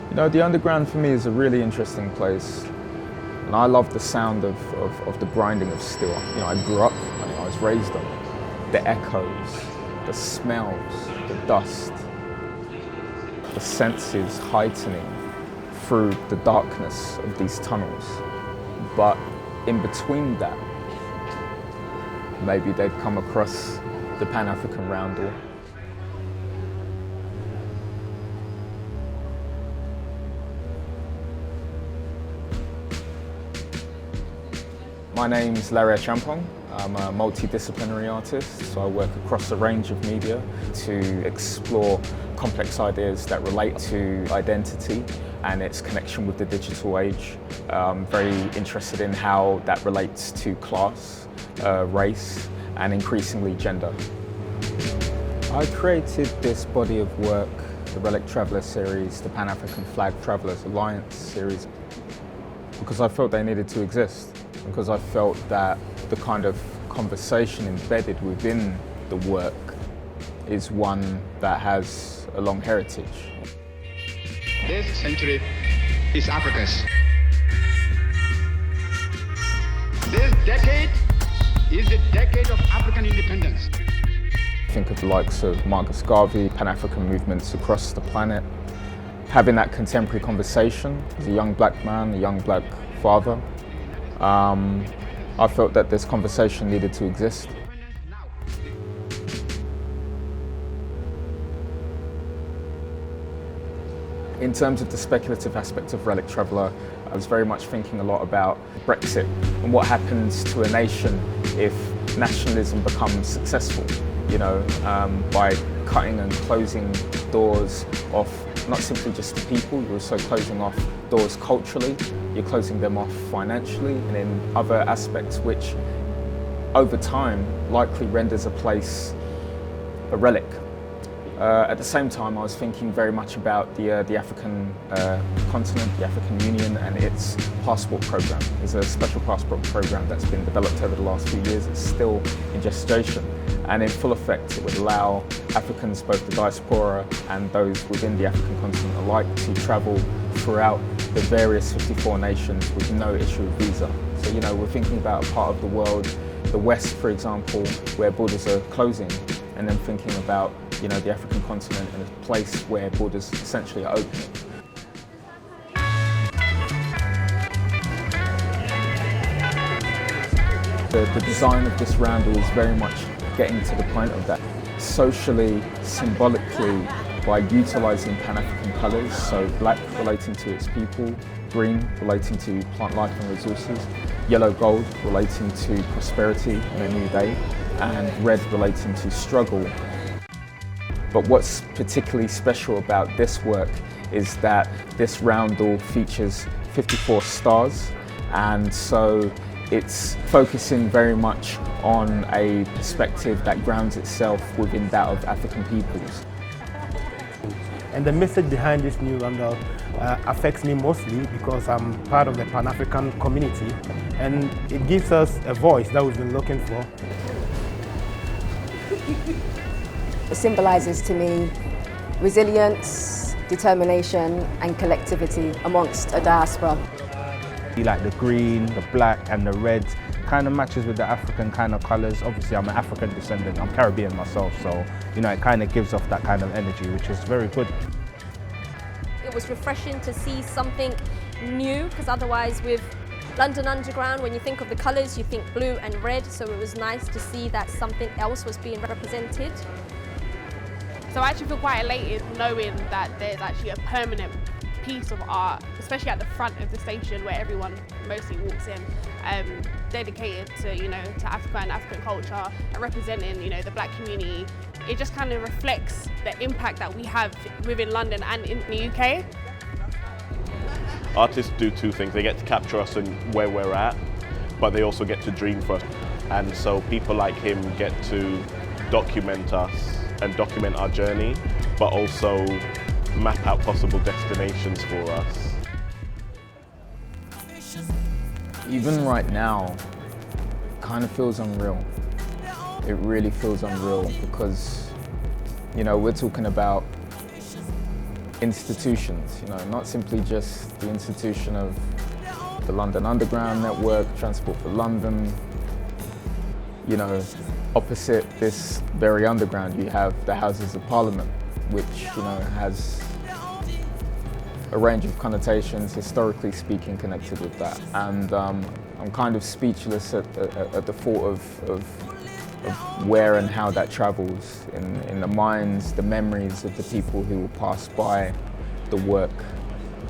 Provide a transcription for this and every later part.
You know, the underground for me is a really interesting place. And I love the sound of the grinding of steel. You know, I grew up, I was raised on it. The echoes, the smells, the dust, the senses heightening through the darkness of these tunnels. But in between that, maybe they'd come across the Pan-African roundel. My name's Larry Achiampong. I'm a multidisciplinary artist, so I work across a range of media to explore complex ideas that relate to identity and its connection with the digital age. I'm very interested in how that relates to class, race, and increasingly gender. I created this body of work, the Relic Traveler series, the Pan-African Flag Travelers Alliance series, because I felt they needed to exist. Because I felt that the kind of conversation embedded within the work is one that has a long heritage. This century is Africa's. This decade is the decade of African independence. Think of the likes of Marcus Garvey, Pan-African movements across the planet. Having that contemporary conversation as a young black man, a young black father, I felt that this conversation needed to exist. In terms of the speculative aspect of Relic Traveler, I was very much thinking a lot about Brexit and what happens to a nation if nationalism becomes successful, you know, by cutting and closing doors off not simply just to people, you're also closing off doors culturally, you're closing them off financially and in other aspects which over time likely renders a place a relic. At the same time, I was thinking very much about the African continent, the African Union and its passport program. There's a special passport program that's been developed over the last few years. It's still in gestation and in full effect it would allow Africans, both the diaspora and those within the African continent alike, to travel throughout the various 54 nations with no issue of visa. So, you know, we're thinking about a part of the world, the West, for example, where borders are closing, and then thinking about, you know, the African continent and a place where borders essentially are open. The design of this roundel is very much getting to the point of that. Socially, symbolically, by utilising Pan-African colours, so black relating to its people, green relating to plant life and resources, yellow gold relating to prosperity and a new day, and red relating to struggle. But what's particularly special about this work is that this roundel features 54 stars, and so it's focusing very much on a perspective that grounds itself within that of African peoples. And the message behind this new roundel affects me mostly because I'm part of the Pan-African community, and it gives us a voice that we've been looking for. It symbolises to me resilience, determination and collectivity amongst a diaspora. Like the green, the black and the red kind of matches with the African kind of colours. Obviously I'm an African descendant, I'm Caribbean myself, so you know it kind of gives off that kind of energy, which is very good. It was refreshing to see something new, because otherwise with London Underground, when you think of the colours, you think blue and red, so it was nice to see that something else was being represented. So I actually feel quite elated knowing that there's actually a permanent piece of art, especially at the front of the station where everyone mostly walks in, dedicated to, you know, to Africa and African culture and representing, you know, the black community. It just kind of reflects the impact that we have within London and in the UK. Artists do two things. They get to capture us and where we're at, but they also get to dream for us. And so people like him get to document us and document our journey, but also map out possible destinations for us. Even right now, it kind of feels unreal. It really feels unreal because, you know, we're talking about institutions, you know, not simply just the institution of the London Underground network, Transport for London. You know, opposite this very underground, you have the Houses of Parliament, which, you know, has a range of connotations, historically speaking, connected with that. And I'm kind of speechless at the thought of where and how that travels in the minds, the memories of the people who will pass by the work.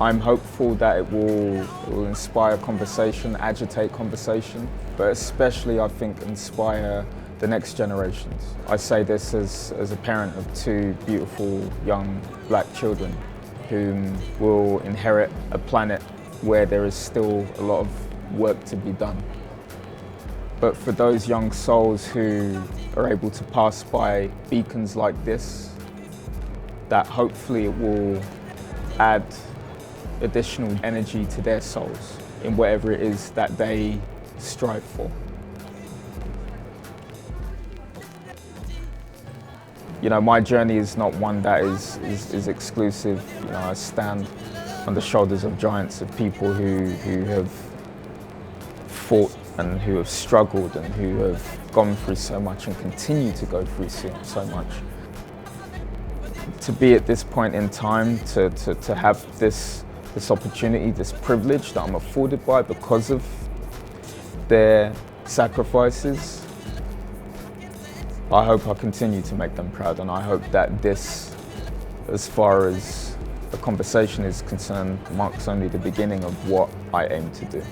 I'm hopeful that it will inspire conversation, agitate conversation, but especially, I think, inspire the next generations. I say this as a parent of two beautiful young black children who will inherit a planet where there is still a lot of work to be done. But for those young souls who are able to pass by beacons like this, that hopefully it will add additional energy to their souls in whatever it is that they strive for. You know, my journey is not one that is exclusive. You know, I stand on the shoulders of giants, of people who have fought and who have struggled and who have gone through so much and continue to go through so much. To be at this point in time, to have this opportunity, this privilege that I'm afforded by because of their sacrifices, I hope I continue to make them proud, and I hope that this, as far as the conversation is concerned, marks only the beginning of what I aim to do.